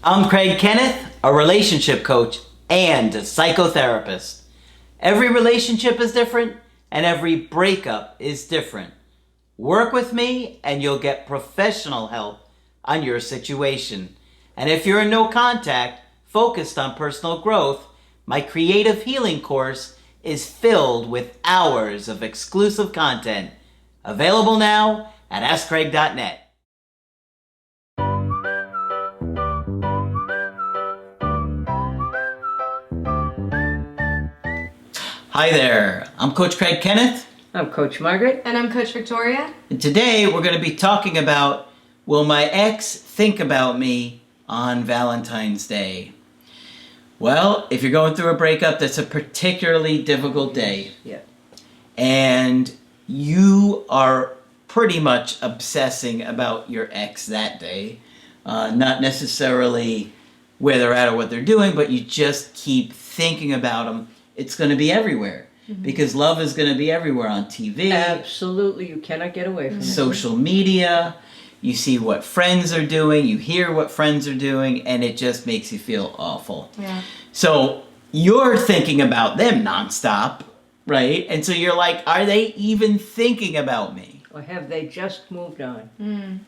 I'm Craig Kenneth, a relationship coach and a psychotherapist. Every relationship is different and every breakup is different. Work with me and you'll get professional help on your situation. And if you're in no contact, focused on personal growth, my creative healing course is filled with hours of exclusive content. Available now at AskCraig.net. Hi there, I'm Coach Craig Kenneth. I'm Coach Margaret. And I'm Coach Victoria. And today we're going to be talking about, will my ex think about me on Valentine's Day? Well, if you're going through a breakup, that's a particularly difficult day. Yeah. And you are pretty much obsessing about your ex that day. Not necessarily where they're at or what they're doing, but you just keep thinking about them. It's going to be everywhere because love is going to be everywhere on TV. Absolutely. You cannot get away from it. Social media. You see what friends are doing. You hear what friends are doing. And it just makes you feel awful. Yeah. So you're thinking about them nonstop, right? And so you're like, are they even thinking about me? Or have they just moved on?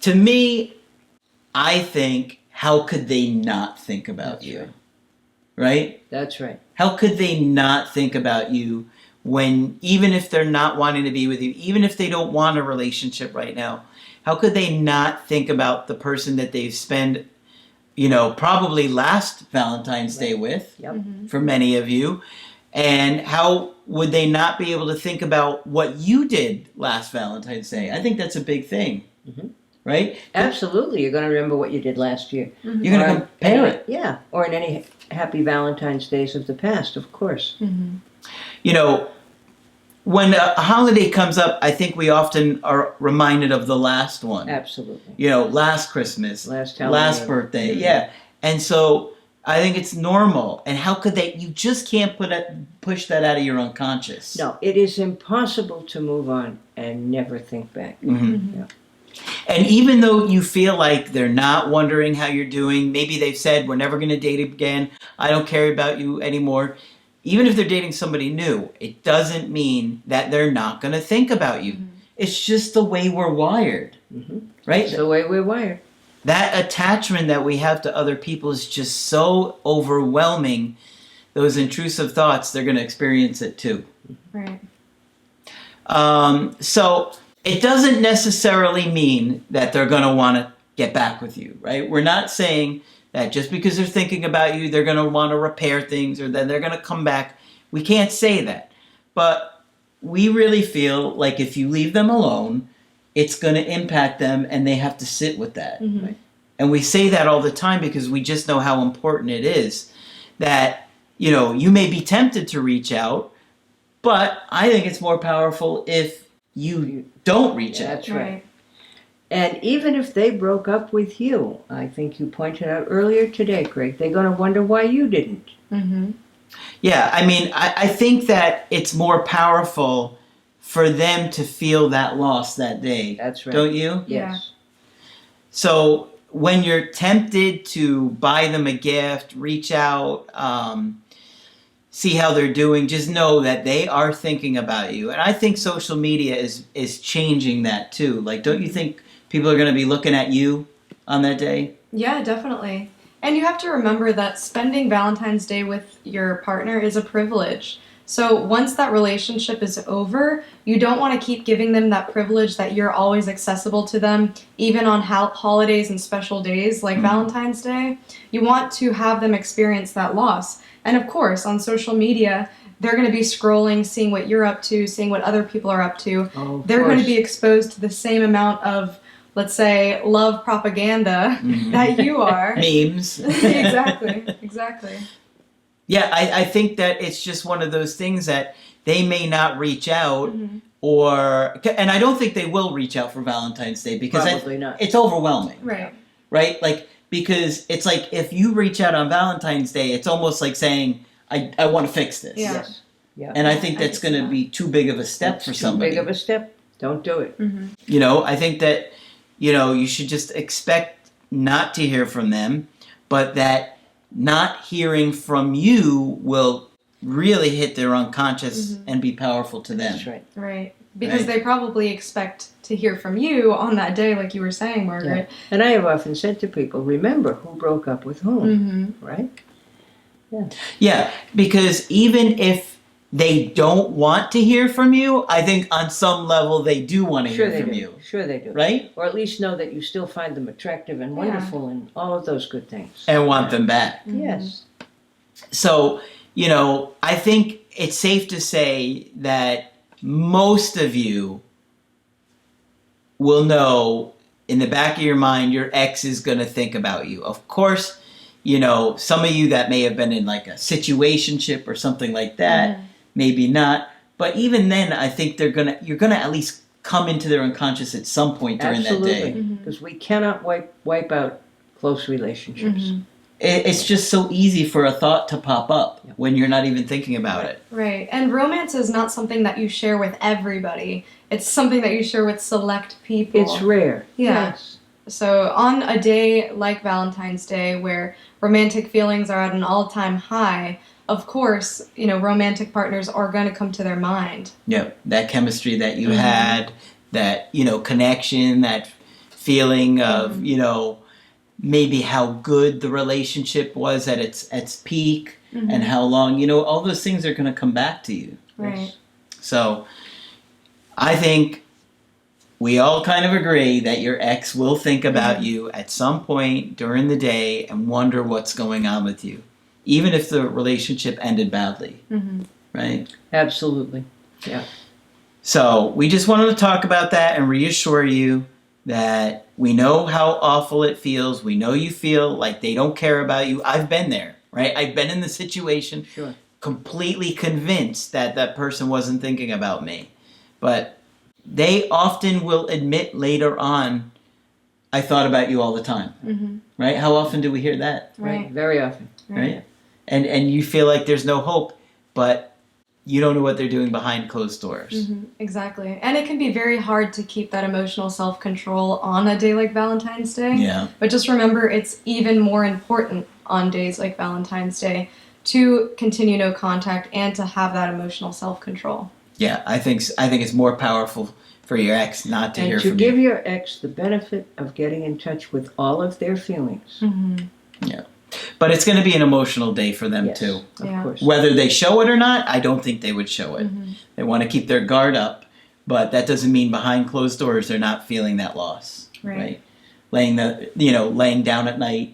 To me, I think, how could they not think about you? Right. Right? That's right. How could they not think about you when, even if they're not wanting to be with you, even if they don't want a relationship right now, how could they not think about the person that they've spent, probably last Valentine's Day with, Yep. for many of you? And how would they not be able to think about what you did last Valentine's Day? I think that's a big thing, right? Absolutely. You're going to remember what you did last year. You're going to compare it. Yeah. Or in any happy Valentine's Days of the past, of course. When a holiday comes up, I think we often are reminded of the last one. Absolutely. Last Christmas, Last birthday, yeah. And so I think it's normal. And how could they? You just can't push that out of your unconscious. No, it is impossible to move on and never think back. Yeah. And even though you feel like they're not wondering how you're doing, maybe they've said, we're never going to date again, I don't care about you anymore. Even if they're dating somebody new, it doesn't mean that they're not going to think about you. It's just the way we're wired, right? It's the way we're wired. That attachment that we have to other people is just so overwhelming. Those intrusive thoughts, they're going to experience it too. Right. So it doesn't necessarily mean that they're going to want to get back with you, right? We're not saying that just because they're thinking about you, they're going to want to repair things or that they're going to come back. We can't say that. But we really feel like if you leave them alone, it's going to impact them and they have to sit with that. Right? And we say that all the time because we just know how important it is that, you may be tempted to reach out, but I think it's more powerful if you don't reach out. That's right. And even if they broke up with you, I think you pointed out earlier today, Craig, they're going to wonder why you didn't. Yeah, I think that it's more powerful for them to feel that loss that day. That's right. Don't you? Yes. So when you're tempted to buy them a gift, reach out, see how they're doing, just know that they are thinking about you. And I think social media is changing that too. Like, don't you think people are going to be looking at you on that day? Yeah, definitely. And you have to remember that spending Valentine's Day with your partner is a privilege. So once that relationship is over, you don't want to keep giving them that privilege that you're always accessible to them, even on holidays and special days like Valentine's Day. You want to have them experience that loss. And of course, on social media, they're going to be scrolling, seeing what you're up to, seeing what other people are up to. They're going to be exposed to the same amount of, let's say, love propaganda that you are. Memes. Exactly. Yeah, I think that it's just one of those things that they may not reach out and I don't think they will reach out for Valentine's Day because Probably not. It's overwhelming. Right? Like, because it's like if you reach out on Valentine's Day, it's almost like saying, I want to fix this. Yeah. Yes. Yeah. And I think that's going to be too big of a step for somebody. Too big of a step. Don't do it. I think that, you should just expect not to hear from them, but that not hearing from you will really hit their unconscious and be powerful to them. That's right. Right. Because Right. they probably expect to hear from you on that day, like you were saying, Margaret. And I have often said to people, remember who broke up with whom, right? Yeah, because even if they don't want to hear from you, I think on some level they do want to Sure hear they from do. you. Sure they do. Right? Or at least know that you still find them attractive and wonderful and all of those good things. And want them back. Yes. So, I think it's safe to say that most of you will know in the back of your mind your ex is going to think about you. Of course, some of you that may have been in like a situationship or something like that, maybe not. But even then, I think you're gonna at least come into their unconscious at some point during that day. Absolutely. Because we cannot wipe out close relationships. It's just so easy for a thought to pop up when you're not even thinking about it. Right. And romance is not something that you share with everybody. It's something that you share with select people. It's rare. Yeah. Yes. So on a day like Valentine's Day where romantic feelings are at an all-time high, of course, romantic partners are going to come to their mind. Yeah, that chemistry that you had, that, connection, that feeling of, maybe how good the relationship was at its peak and how long, all those things are going to come back to you. Right. So I think we all kind of agree that your ex will think about you at some point during the day and wonder what's going on with you, even if the relationship ended badly, right? Absolutely. Yeah. So we just wanted to talk about that and reassure you that we know how awful it feels. We know you feel like they don't care about you. I've been there, right? I've been in the situation, Sure. completely convinced that that person wasn't thinking about me. But they often will admit later on, I thought about you all the time, right? How often do we hear that, Right. Very often. right? And you feel like there's no hope, but you don't know what they're doing behind closed doors. Exactly. And it can be very hard to keep that emotional self-control on a day like Valentine's Day. Yeah. But just remember, it's even more important on days like Valentine's Day to continue no contact and to have that emotional self-control. Yeah, I think it's more powerful for your ex not to hear And to from give you. your ex the benefit of getting in touch with all of their feelings. Yeah. But it's going to be an emotional day for them Yes, too. of Yeah. course. Whether they show it or not, I don't think they would show it. They want to keep their guard up, but that doesn't mean behind closed doors they're not feeling that loss. Right. Laying down at night,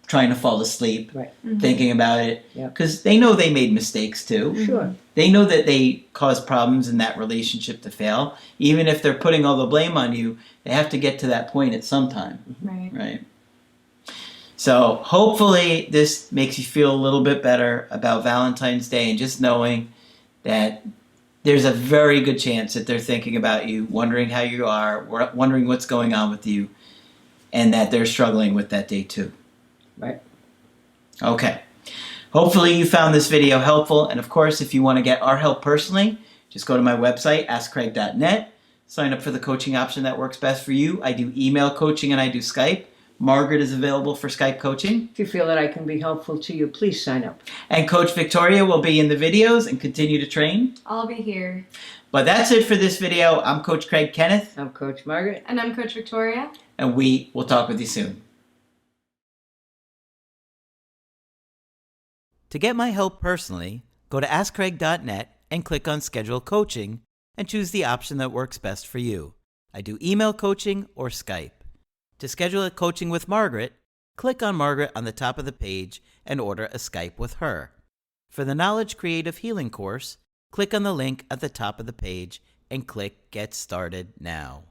trying to fall asleep, Right. thinking about it, Yep. because they know they made mistakes too. Sure. They know that they caused problems in that relationship to fail. Even if they're putting all the blame on you, they have to get to that point at some time, Right. right? So hopefully this makes you feel a little bit better about Valentine's Day and just knowing that there's a very good chance that they're thinking about you, wondering how you are, wondering what's going on with you, and that they're struggling with that day too. Right. Okay. Hopefully you found this video helpful. And of course, if you want to get our help personally, just go to my website, askcraig.net. Sign up for the coaching option that works best for you. I do email coaching and I do Skype. Margaret is available for Skype coaching. If you feel that I can be helpful to you, please sign up. And Coach Victoria will be in the videos and continue to train. I'll be here. But that's it for this video. I'm Coach Craig Kenneth, I'm Coach Margaret. And I'm Coach Victoria. and we will talk with you soon. To get my help personally, go to askcraig.net and click on Schedule Coaching and choose the option that works best for you. I do email coaching or Skype. To schedule a coaching with Margaret, click on Margaret on the top of the page and order a Skype with her. For the Knowledge Creative Healing course, click on the link at the top of the page and click Get Started Now.